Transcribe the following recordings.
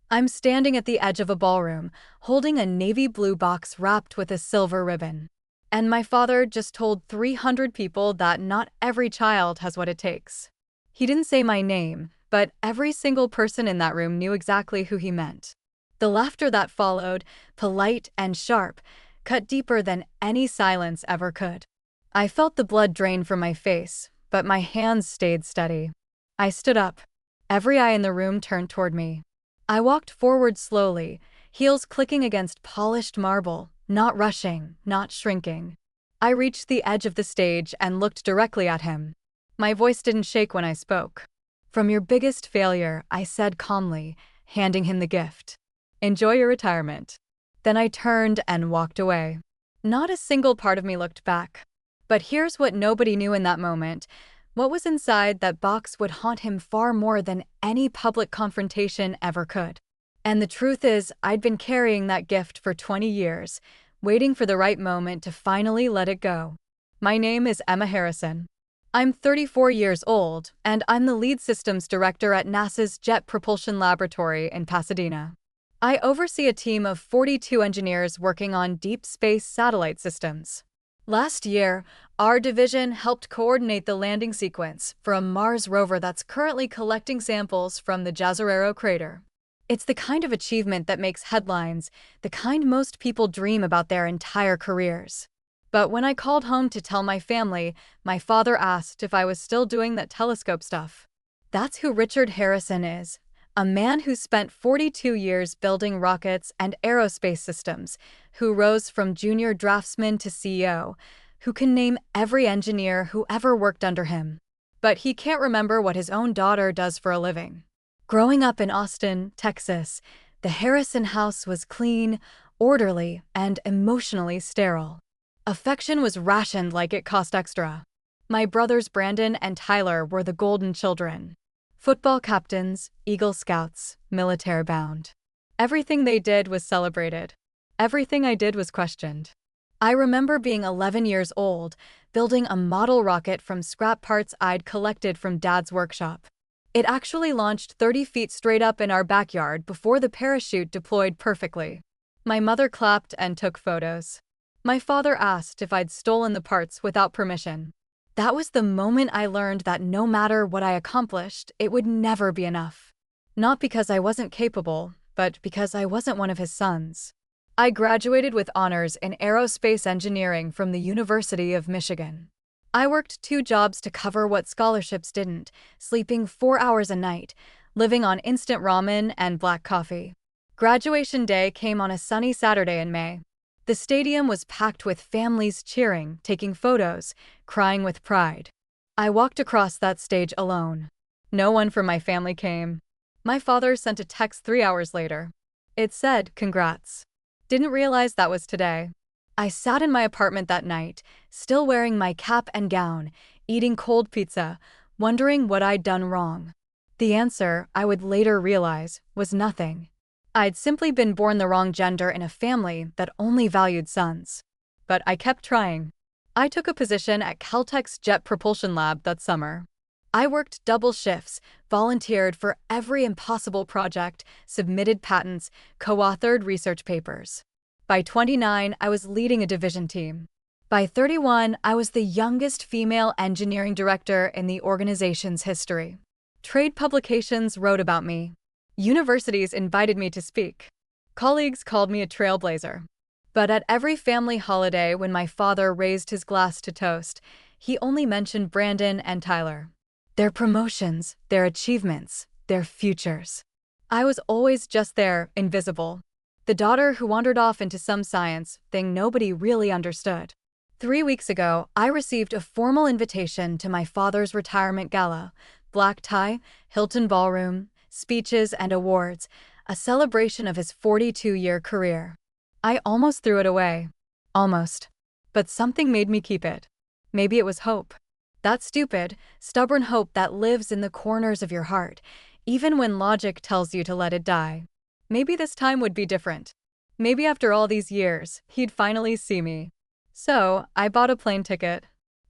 I'm standing at the edge of a ballroom, holding a navy blue box wrapped with a silver ribbon. And my father just told 300 people that not every child has what it takes. He didn't say my name, but every single person in that room knew exactly who he meant. The laughter that followed, polite and sharp, cut deeper than any silence ever could. I felt the blood drain from my face, but my hands stayed steady. I stood up. Every eye in the room turned toward me. I walked forward slowly, heels clicking against polished marble, not rushing, not shrinking. I reached the edge of the stage and looked directly at him. My voice didn't shake when I spoke. "From your biggest failure," I said calmly, handing him the gift. "Enjoy your retirement." Then I turned and walked away. Not a single part of me looked back. But here's what nobody knew in that moment. What was inside that box would haunt him far more than any public confrontation ever could. And the truth is, I'd been carrying that gift for 20 years, waiting for the right moment to finally let it go. My name is Emma Harrison. I'm 34 years old, and I'm the lead systems director at NASA's Jet Propulsion Laboratory in Pasadena. I oversee a team of 42 engineers working on deep space satellite systems. Last year, our division helped coordinate the landing sequence for a Mars rover that's currently collecting samples from the Jezero crater. It's the kind of achievement that makes headlines, the kind most people dream about their entire careers. But when I called home to tell my family, my father asked if I was still doing that telescope stuff. That's who Richard Harrison is. A man who spent 42 years building rockets and aerospace systems, who rose from junior draftsman to CEO, who can name every engineer who ever worked under him. But he can't remember what his own daughter does for a living. Growing up in Austin, Texas, the Harrison house was clean, orderly, and emotionally sterile. Affection was rationed like it cost extra. My brothers Brandon and Tyler were the golden children. Football captains, Eagle Scouts, military bound. Everything they did was celebrated. Everything I did was questioned. I remember being 11 years old, building a model rocket from scrap parts I'd collected from Dad's workshop. It actually launched 30 feet straight up in our backyard before the parachute deployed perfectly. My mother clapped and took photos. My father asked if I'd stolen the parts without permission. That was the moment I learned that no matter what I accomplished, it would never be enough. Not because I wasn't capable, but because I wasn't one of his sons. I graduated with honors in aerospace engineering from the University of Michigan. I worked 2 jobs to cover what scholarships didn't, sleeping 4 hours a night, living on instant ramen and black coffee. Graduation day came on a sunny Saturday in May. The stadium was packed with families cheering, taking photos, crying with pride. I walked across that stage alone. No one from my family came. My father sent a text 3 hours later. It said, "Congrats." Didn't realize that was today. I sat in my apartment that night, still wearing my cap and gown, eating cold pizza, wondering what I'd done wrong. The answer, I would later realize, was nothing. I'd simply been born the wrong gender in a family that only valued sons. But I kept trying. I took a position at Caltech's Jet Propulsion Lab that summer. I worked double shifts, volunteered for every impossible project, submitted patents, co-authored research papers. By 29, I was leading a division team. By 31, I was the youngest female engineering director in the organization's history. Trade publications wrote about me. Universities invited me to speak. Colleagues called me a trailblazer. But at every family holiday when my father raised his glass to toast, he only mentioned Brandon and Tyler. Their promotions, their achievements, their futures. I was always just there, invisible. The daughter who wandered off into some science thing nobody really understood. 3 weeks ago, I received a formal invitation to my father's retirement gala. Black tie, Hilton ballroom, speeches and awards, a celebration of his 42-year career. I almost threw it away. Almost. But something made me keep it. Maybe it was hope. That stupid, stubborn hope that lives in the corners of your heart, even when logic tells you to let it die. Maybe this time would be different. Maybe after all these years, he'd finally see me. So, I bought a plane ticket.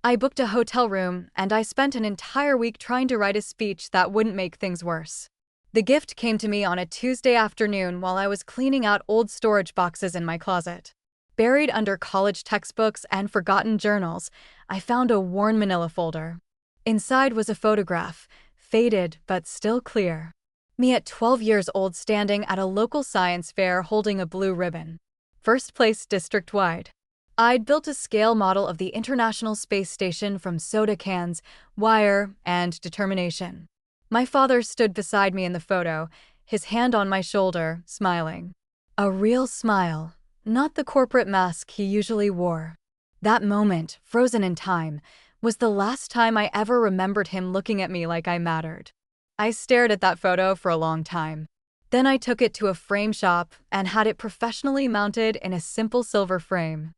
I booked a hotel room, and I spent an entire week trying to write a speech that wouldn't make things worse. The gift came to me on a Tuesday afternoon while I was cleaning out old storage boxes in my closet. Buried under college textbooks and forgotten journals, I found a worn manila folder. Inside was a photograph, faded but still clear. Me at 12 years old standing at a local science fair holding a blue ribbon. First place district-wide. I'd built a scale model of the International Space Station from soda cans, wire, and determination. My father stood beside me in the photo, his hand on my shoulder, smiling. A real smile, not the corporate mask he usually wore. That moment, frozen in time, was the last time I ever remembered him looking at me like I mattered. I stared at that photo for a long time. Then I took it to a frame shop and had it professionally mounted in a simple silver frame.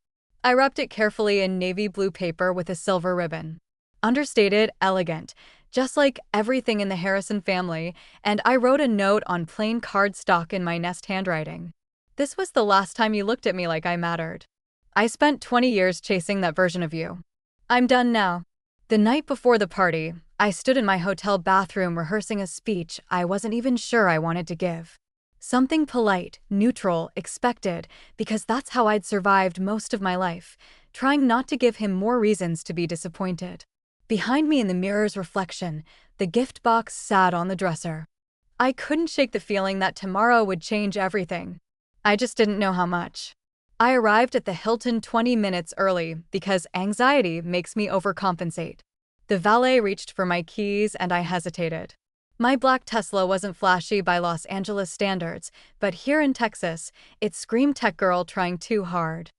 I wrapped it carefully in navy blue paper with a silver ribbon. Understated, elegant, just like everything in the Harrison family, and I wrote a note on plain cardstock in my Nest handwriting. This was the last time you looked at me like I mattered. I spent 20 years chasing that version of you. I'm done now. The night before the party, I stood in my hotel bathroom rehearsing a speech I wasn't even sure I wanted to give. Something polite, neutral, expected, because that's how I'd survived most of my life, trying not to give him more reasons to be disappointed. Behind me in the mirror's reflection, the gift box sat on the dresser. I couldn't shake the feeling that tomorrow would change everything. I just didn't know how much. I arrived at the Hilton 20 minutes early because anxiety makes me overcompensate. The valet reached for my keys and I hesitated. My black Tesla wasn't flashy by Los Angeles standards, but here in Texas, it screamed tech girl trying too hard.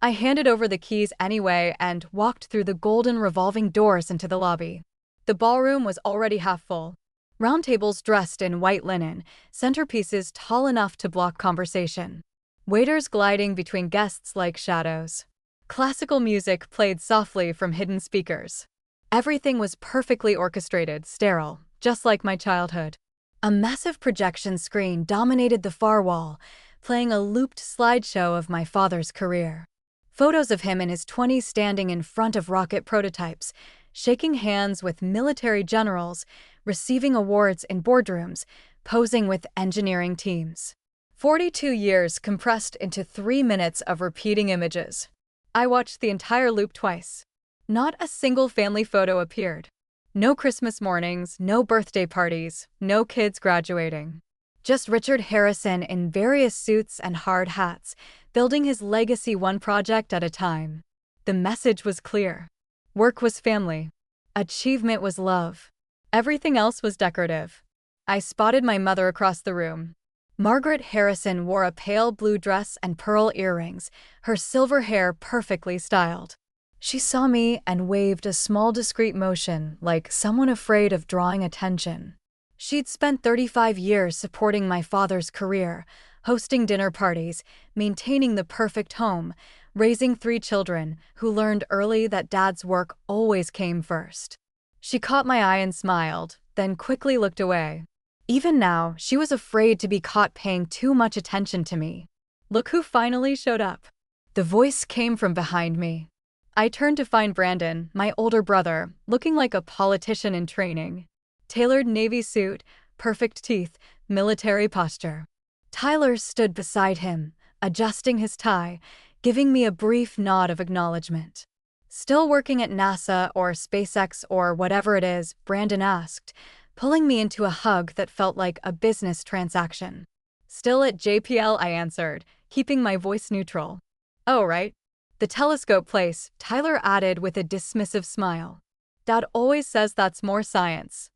I handed over the keys anyway and walked through the golden revolving doors into the lobby. The ballroom was already half full. Round tables dressed in white linen, centerpieces tall enough to block conversation. Waiters gliding between guests like shadows. Classical music played softly from hidden speakers. Everything was perfectly orchestrated, sterile, just like my childhood. A massive projection screen dominated the far wall, playing a looped slideshow of my father's career. Photos of him in his 20s standing in front of rocket prototypes, shaking hands with military generals, receiving awards in boardrooms, posing with engineering teams. 42 years compressed into 3 minutes of repeating images. I watched the entire loop twice. Not a single family photo appeared. No Christmas mornings, no birthday parties, no kids graduating. Just Richard Harrison in various suits and hard hats, building his legacy one project at a time. The message was clear. Work was family. Achievement was love. Everything else was decorative. I spotted my mother across the room. Margaret Harrison wore a pale blue dress and pearl earrings, her silver hair perfectly styled. She saw me and waved a small discreet motion, like someone afraid of drawing attention. She'd spent 35 years supporting my father's career, hosting dinner parties, maintaining the perfect home, raising 3 children who learned early that Dad's work always came first. She caught my eye and smiled, then quickly looked away. Even now, she was afraid to be caught paying too much attention to me. Look who finally showed up. The voice came from behind me. I turned to find Brandon, my older brother, looking like a politician in training. Tailored navy suit, perfect teeth, military posture. Tyler stood beside him, adjusting his tie, giving me a brief nod of acknowledgement. Still working at NASA or SpaceX or whatever it is, Brandon asked, pulling me into a hug that felt like a business transaction. Still at JPL, I answered, keeping my voice neutral. Oh, right. The telescope place, Tyler added with a dismissive smile. Dad always says that's more science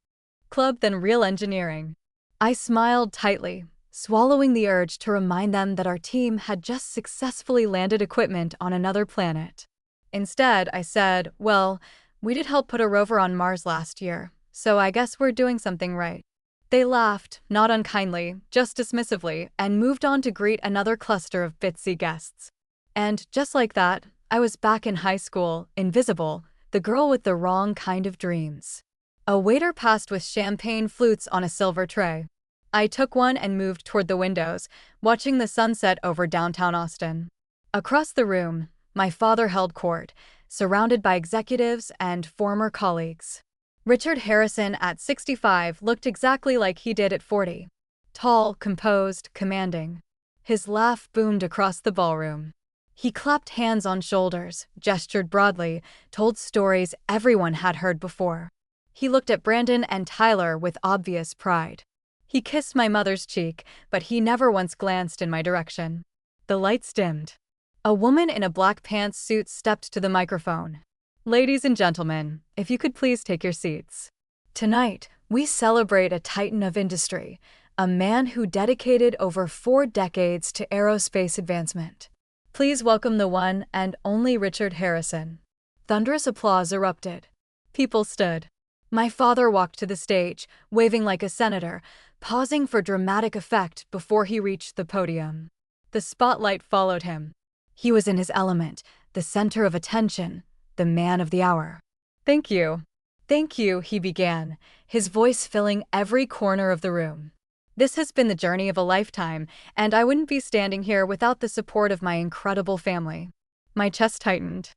club than real engineering. I smiled tightly, swallowing the urge to remind them that our team had just successfully landed equipment on another planet. Instead, I said, well, we did help put a rover on Mars last year, so I guess we're doing something right. They laughed, not unkindly, just dismissively, and moved on to greet another cluster of bitsy guests. And, just like that, I was back in high school, invisible, the girl with the wrong kind of dreams. A waiter passed with champagne flutes on a silver tray. I took one and moved toward the windows, watching the sunset over downtown Austin. Across the room, my father held court, surrounded by executives and former colleagues. Richard Harrison at 65 looked exactly like he did at 40. Tall, composed, commanding. His laugh boomed across the ballroom. He clapped hands on shoulders, gestured broadly, told stories everyone had heard before. He looked at Brandon and Tyler with obvious pride. He kissed my mother's cheek, but he never once glanced in my direction. The lights dimmed. A woman in a black pantsuit stepped to the microphone. "Ladies and gentlemen, if you could please take your seats. Tonight, we celebrate a titan of industry, a man who dedicated over 4 decades to aerospace advancement. Please welcome the one and only Richard Harrison." Thunderous applause erupted. People stood. My father walked to the stage, waving like a senator, pausing for dramatic effect before he reached the podium. The spotlight followed him. He was in his element, the center of attention, the man of the hour. "Thank you. Thank you," he began, his voice filling every corner of the room. "This has been the journey of a lifetime, and I wouldn't be standing here without the support of my incredible family." My chest tightened.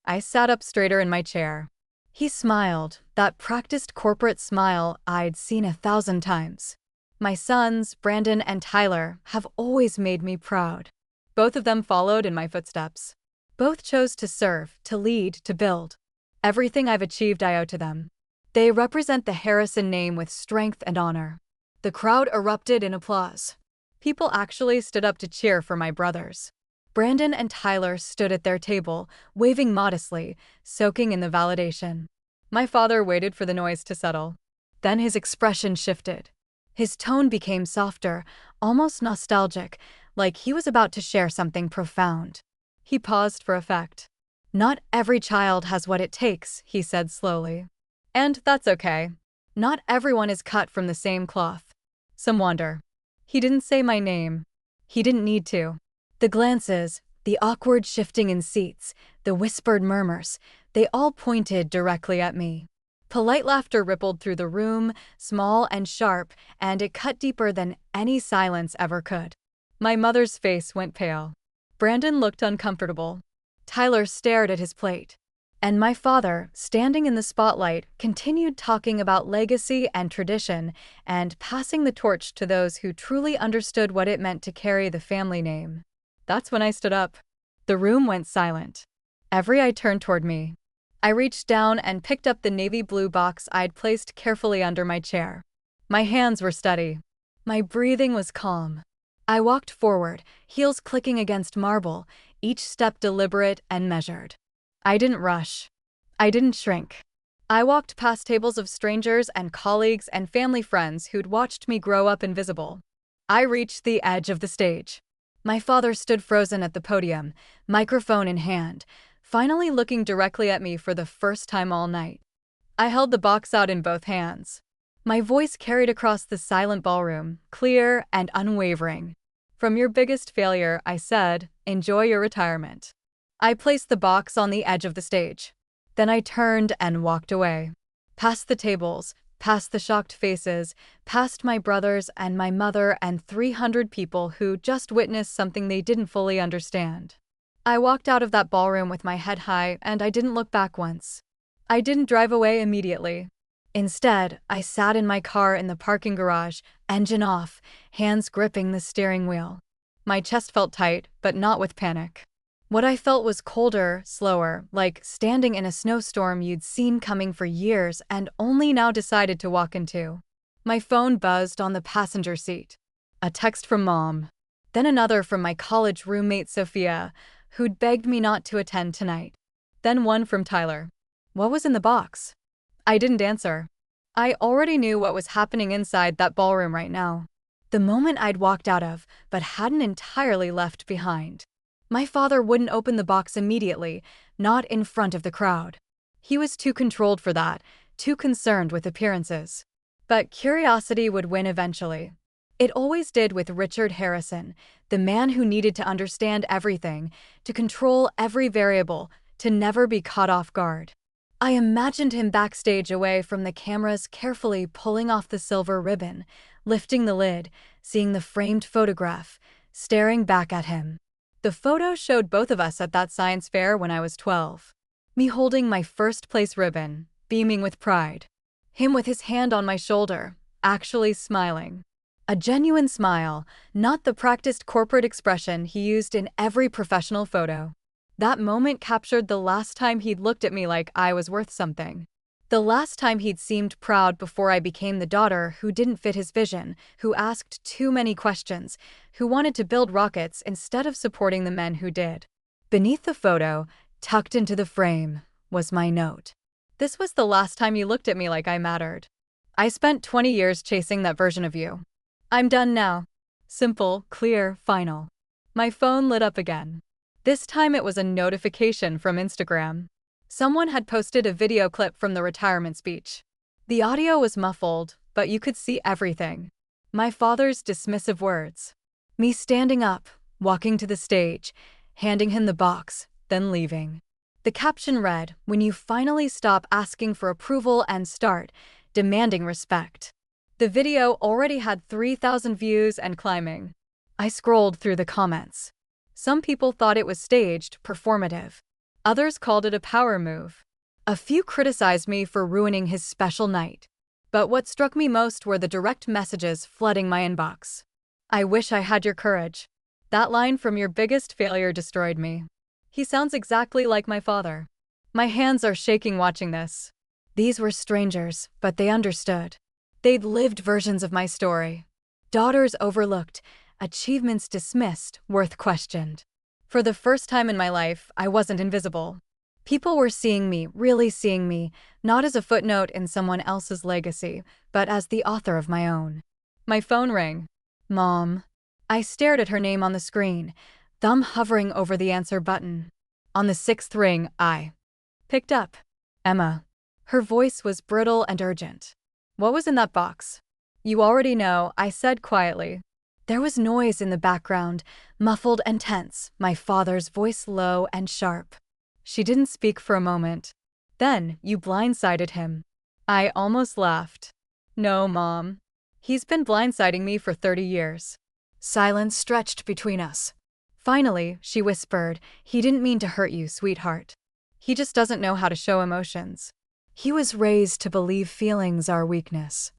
I sat up straighter in my chair. He smiled, that practiced corporate smile I'd seen 1,000 times. "My sons, Brandon and Tyler, have always made me proud." Both of them followed in my footsteps. Both chose to serve, to lead, to build. Everything I've achieved I owe to them. They represent the Harrison name with strength and honor. The crowd erupted in applause. People actually stood up to cheer for my brothers. Brandon and Tyler stood at their table, waving modestly, soaking in the validation. My father waited for the noise to settle. Then his expression shifted. His tone became softer, almost nostalgic, like he was about to share something profound. He paused for effect. "Not every child has what it takes," he said slowly. "And that's okay. Not everyone is cut from the same cloth. Some wander." He didn't say my name. He didn't need to. The glances, the awkward shifting in seats, the whispered murmurs, they all pointed directly at me. Polite laughter rippled through the room, small and sharp, and it cut deeper than any silence ever could. My mother's face went pale. Brandon looked uncomfortable. Tyler stared at his plate. And my father, standing in the spotlight, continued talking about legacy and tradition and passing the torch to those who truly understood what it meant to carry the family name. That's when I stood up. The room went silent. Every eye turned toward me. I reached down and picked up the navy blue box I'd placed carefully under my chair. My hands were steady. My breathing was calm. I walked forward, heels clicking against marble, each step deliberate and measured. I didn't rush. I didn't shrink. I walked past tables of strangers and colleagues and family friends who'd watched me grow up invisible. I reached the edge of the stage. My father stood frozen at the podium, microphone in hand, finally looking directly at me for the first time all night. I held the box out in both hands. My voice carried across the silent ballroom, clear and unwavering. "From your biggest failure," I said, "enjoy your retirement." I placed the box on the edge of the stage. Then I turned and walked away. Past the tables, past the shocked faces, past my brothers and my mother and 300 people who just witnessed something they didn't fully understand. I walked out of that ballroom with my head high, and I didn't look back once. I didn't drive away immediately. Instead, I sat in my car in the parking garage, engine off, hands gripping the steering wheel. My chest felt tight, but not with panic. What I felt was colder, slower, like standing in a snowstorm you'd seen coming for years and only now decided to walk into. My phone buzzed on the passenger seat. A text from Mom. Then another from my college roommate Sophia, who'd begged me not to attend tonight. Then one from Tyler. What was in the box? I didn't answer. I already knew what was happening inside that ballroom right now. The moment I'd walked out of, but hadn't entirely left behind. My father wouldn't open the box immediately, not in front of the crowd. He was too controlled for that, too concerned with appearances. But curiosity would win eventually. It always did with Richard Harrison, the man who needed to understand everything, to control every variable, to never be caught off guard. I imagined him backstage away from the cameras, carefully pulling off the silver ribbon, lifting the lid, seeing the framed photograph, staring back at him. The photo showed both of us at that science fair when I was 12. Me holding my first place ribbon, beaming with pride. Him with his hand on my shoulder, actually smiling. A genuine smile, not the practiced corporate expression he used in every professional photo. That moment captured the last time he'd looked at me like I was worth something. The last time he'd seemed proud before I became the daughter who didn't fit his vision, who asked too many questions, who wanted to build rockets instead of supporting the men who did. Beneath the photo, tucked into the frame, was my note. This was the last time you looked at me like I mattered. I spent 20 years chasing that version of you. I'm done now. Simple, clear, final. My phone lit up again. This time it was a notification from Instagram. Someone had posted a video clip from the retirement speech. The audio was muffled, but you could see everything. My father's dismissive words. Me standing up, walking to the stage, handing him the box, then leaving. The caption read, "When you finally stop asking for approval and start demanding respect." The video already had 3,000 views and climbing. I scrolled through the comments. Some people thought it was staged, performative. Others called it a power move. A few criticized me for ruining his special night. But what struck me most were the direct messages flooding my inbox. "I wish I had your courage. That line from your biggest failure destroyed me. He sounds exactly like my father." My hands are shaking watching this. These were strangers, but they understood. They'd lived versions of my story. Daughters overlooked, achievements dismissed, worth questioned. For the first time in my life, I wasn't invisible. People were seeing me, really seeing me, not as a footnote in someone else's legacy, but as the author of my own. My phone rang. Mom. I stared at her name on the screen, thumb hovering over the answer button. On the 6th ring, I picked up. Emma. Her voice was brittle and urgent. "What was in that box?" "You already know," I said quietly. There was noise in the background, muffled and tense, my father's voice low and sharp. She didn't speak for a moment. "Then, you blindsided him." I almost laughed. "No, Mom. He's been blindsiding me for 30 years. Silence stretched between us. Finally, she whispered, "He didn't mean to hurt you, sweetheart. He just doesn't know how to show emotions. He was raised to believe feelings are weakness."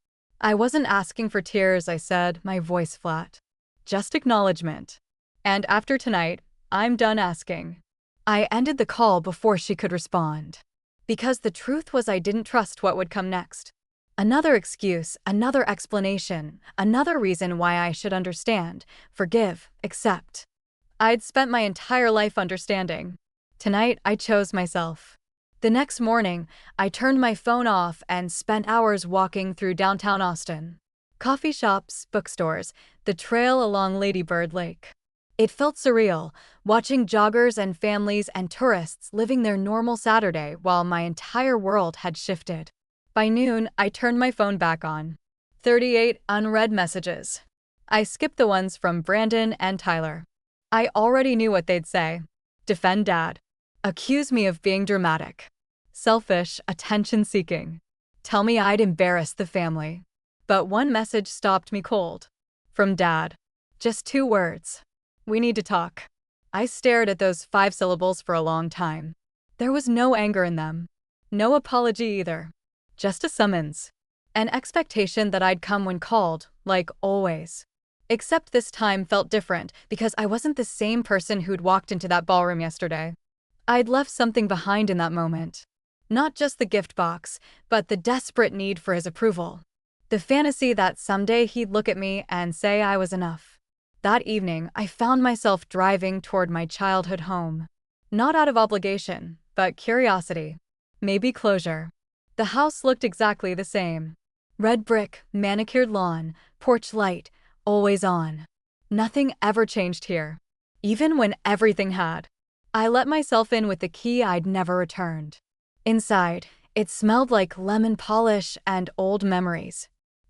I wasn't asking for tears, I said, my voice flat. Just acknowledgement. And after tonight, I'm done asking. I ended the call before she could respond. Because the truth was I didn't trust what would come next. Another excuse, another explanation, another reason why I should understand, forgive, accept. I'd spent my entire life understanding. Tonight, I chose myself. The next morning, I turned my phone off and spent hours walking through downtown Austin. Coffee shops, bookstores, the trail along Lady Bird Lake. It felt surreal, watching joggers and families and tourists living their normal Saturday while my entire world had shifted. By noon, I turned my phone back on. 38 unread messages. I skipped the ones from Brandon and Tyler. I already knew what they'd say. Defend Dad. Accuse me of being dramatic. Selfish, attention-seeking. Tell me I'd embarrass the family. But one message stopped me cold. From Dad. Just 2 words. "We need to talk." I stared at those 5 syllables for a long time. There was no anger in them. No apology either. Just a summons. An expectation that I'd come when called, like always. Except this time felt different because I wasn't the same person who'd walked into that ballroom yesterday. I'd left something behind in that moment. Not just the gift box, but the desperate need for his approval. The fantasy that someday he'd look at me and say I was enough. That evening, I found myself driving toward my childhood home. Not out of obligation, but curiosity. Maybe closure. The house looked exactly the same. Red brick, manicured lawn, porch light, always on. Nothing ever changed here. Even when everything had. I let myself in with the key I'd never returned. Inside, it smelled like lemon polish and old memories.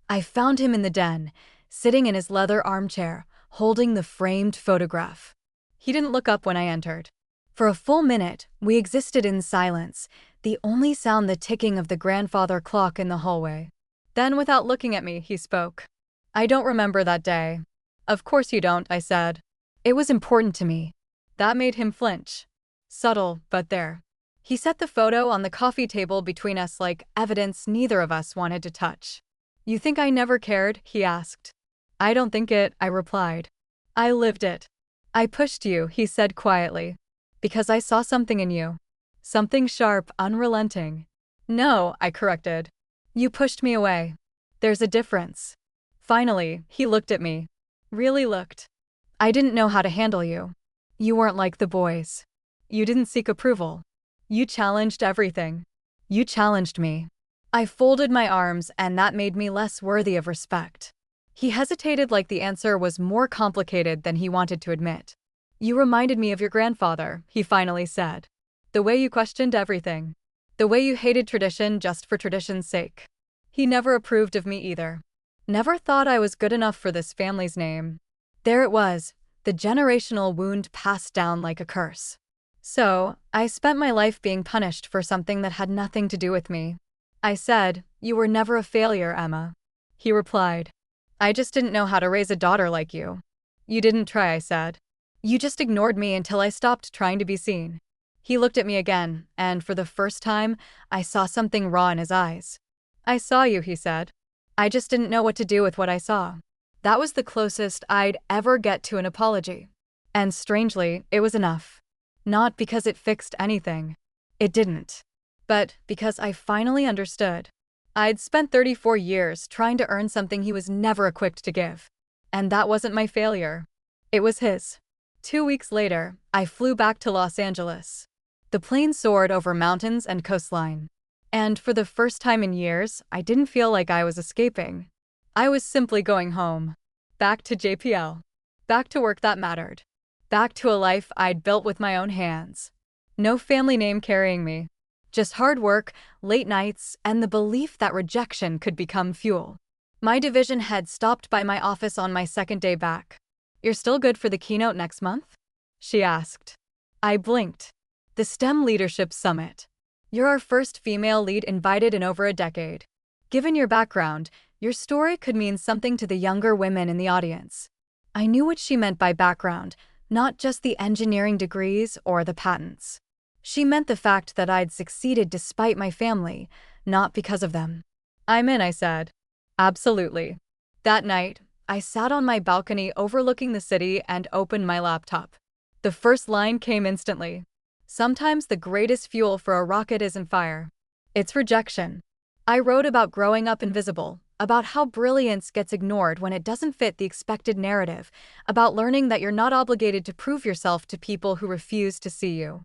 I found him in the den, sitting in his leather armchair, holding the framed photograph. He didn't look up when I entered. For a full minute, we existed in silence, the only sound the ticking of the grandfather clock in the hallway. Then, without looking at me, he spoke. "I don't remember that day." "Of course you don't," I said. "It was important to me." That made him flinch. Subtle, but there. He set the photo on the coffee table between us like evidence neither of us wanted to touch. "You think I never cared?" he asked. "I don't think it," I replied. "I lived it." "I pushed you," he said quietly. "Because I saw something in you. Something sharp, unrelenting." "No," I corrected. "You pushed me away. There's a difference." Finally, he looked at me. Really looked. "I didn't know how to handle you. You weren't like the boys. You didn't seek approval. You challenged everything. You challenged me." I folded my arms, and that made me less worthy of respect. He hesitated like the answer was more complicated than he wanted to admit. "You reminded me of your grandfather," he finally said. "The way you questioned everything. The way you hated tradition just for tradition's sake. He never approved of me either. Never thought I was good enough for this family's name." There it was, the generational wound passed down like a curse. So, I spent my life being punished for something that had nothing to do with me. I said, "You were never a failure, Emma." He replied, "I just didn't know how to raise a daughter like you." "You didn't try," I said. "You just ignored me until I stopped trying to be seen." He looked at me again, and for the first time, I saw something raw in his eyes. "I saw you," he said. "I just didn't know what to do with what I saw." That was the closest I'd ever get to an apology. And strangely, it was enough. Not because it fixed anything. It didn't. But because I finally understood. I'd spent 34 years trying to earn something he was never equipped to give. And that wasn't my failure. It was his. 2 weeks later, I flew back to Los Angeles. The plane soared over mountains and coastline. And for the first time in years, I didn't feel like I was escaping. I was simply going home. Back to JPL. Back to work that mattered. Back to a life I'd built with my own hands. No family name carrying me. Just hard work, late nights, and the belief that rejection could become fuel. My division head stopped by my office on my second day back. "You're still good for the keynote next month?" she asked. I blinked. "The STEM Leadership Summit. You're our first female lead invited in over a decade. Given your background, your story could mean something to the younger women in the audience." I knew what she meant by background, not just the engineering degrees or the patents. She meant the fact that I'd succeeded despite my family, not because of them. "I'm in," I said. "Absolutely." That night, I sat on my balcony overlooking the city and opened my laptop. The first line came instantly. "Sometimes the greatest fuel for a rocket isn't fire. It's rejection." I wrote about growing up invisible, about how brilliance gets ignored when it doesn't fit the expected narrative, about learning that you're not obligated to prove yourself to people who refuse to see you.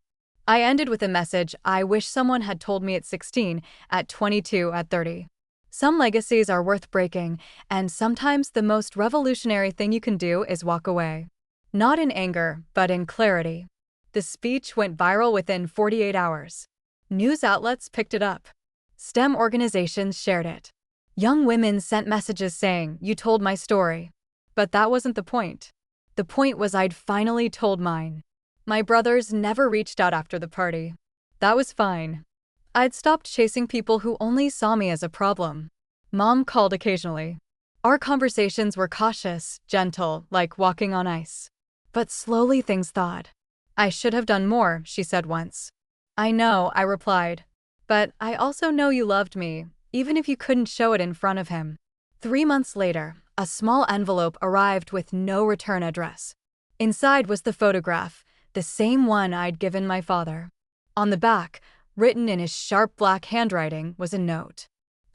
I ended with a message I wish someone had told me at 16, at 22, at 30. Some legacies are worth breaking, and sometimes the most revolutionary thing you can do is walk away. Not in anger, but in clarity. The speech went viral within 48 hours. News outlets picked it up. STEM organizations shared it. Young women sent messages saying, "You told my story." But that wasn't the point. The point was I'd finally told mine. My brothers never reached out after the party. That was fine. I'd stopped chasing people who only saw me as a problem. Mom called occasionally. Our conversations were cautious, gentle, like walking on ice. But slowly things thawed. "I should have done more," she said once. "I know," I replied. "But I also know you loved me, even if you couldn't show it in front of him." 3 months later, a small envelope arrived with no return address. Inside was the photograph, the same one I'd given my father. On the back, written in his sharp black handwriting, was a note.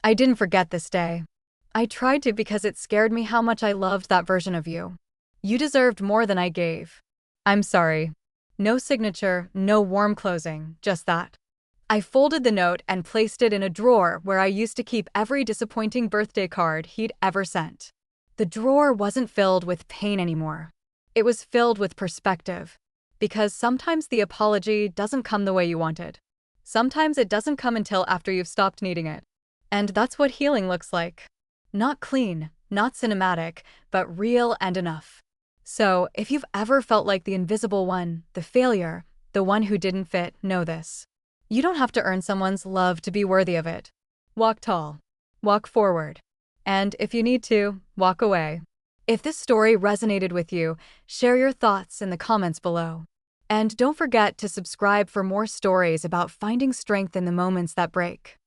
"I didn't forget this day. I tried to because it scared me how much I loved that version of you. You deserved more than I gave. I'm sorry." No signature, no warm closing, just that. I folded the note and placed it in a drawer where I used to keep every disappointing birthday card he'd ever sent. The drawer wasn't filled with pain anymore. It was filled with perspective. Because sometimes the apology doesn't come the way you wanted. Sometimes it doesn't come until after you've stopped needing it. And that's what healing looks like. Not clean, not cinematic, but real and enough. So, if you've ever felt like the invisible one, the failure, the one who didn't fit, know this. You don't have to earn someone's love to be worthy of it. Walk tall. Walk forward. And if you need to, walk away. If this story resonated with you, share your thoughts in the comments below. And don't forget to subscribe for more stories about finding strength in the moments that break.